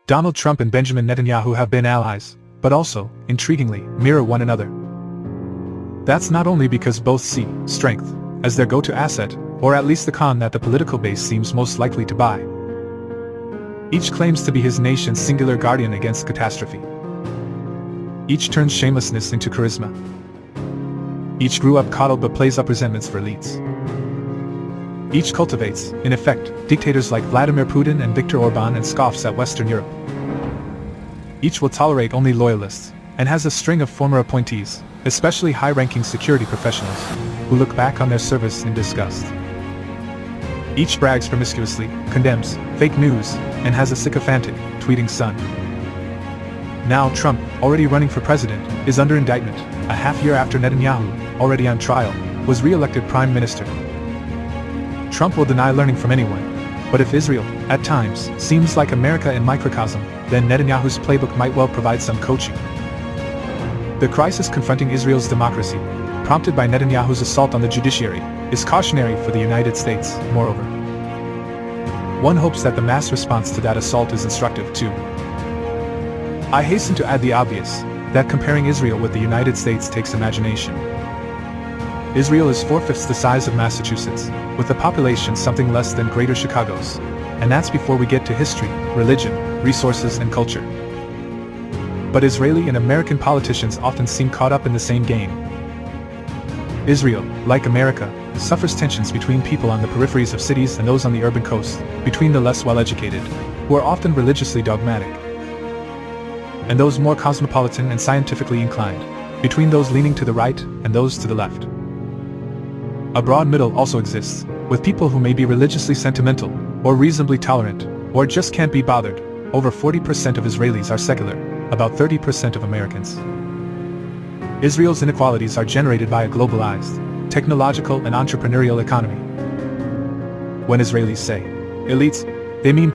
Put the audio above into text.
Donald Trump and Benjamin Netanyahu have been allies, but also, intriguingly, mirror one another. That's not only because both see strength as their go-to asset, or at least the con that the political base seems most likely to buy. Each claims to be his nation's singular guardian against catastrophe. Each turns shamelessness into charisma. Each grew up coddled but plays up resentments for elites. Each cultivates, in effect, dictators like Vladimir Putin and Viktor Orban and scoffs at Western Europe. Each will tolerate only loyalists, and has a string of former appointees, especially high-ranking security professionals, who look back on their service in disgust. Each brags promiscuously, condemns fake news, and has a sycophantic, tweeting son. Now Trump, already running for president, is under indictment, a half year after Netanyahu, already on trial, was re-elected prime minister. Trump will deny learning from anyone, but if Israel, at times, seems like America in microcosm, then Netanyahu's playbook might well provide some coaching. The crisis confronting Israel's democracy, prompted by Netanyahu's assault on the judiciary, is cautionary for the United States, moreover. One hopes that the mass response to that assault is instructive too. I hasten to add the obvious, that comparing Israel with the United States takes imagination. Israel is 4/5 the size of Massachusetts, with a population something less than Greater Chicago's, and that's before we get to history, religion, resources and culture. But Israeli and American politicians often seem caught up in the same game. Israel, like America, suffers tensions between people on the peripheries of cities and those on the urban coast, between the less well-educated, who are often religiously dogmatic, and those more cosmopolitan and scientifically inclined, between those leaning to the right and those to the left. A broad middle also exists, with people who may be religiously sentimental, or reasonably tolerant, or just can't be bothered. Over 40% of Israelis are secular, about 30% of Americans. Israel's inequalities are generated by a globalized, technological and entrepreneurial economy. When Israelis say elites, they mean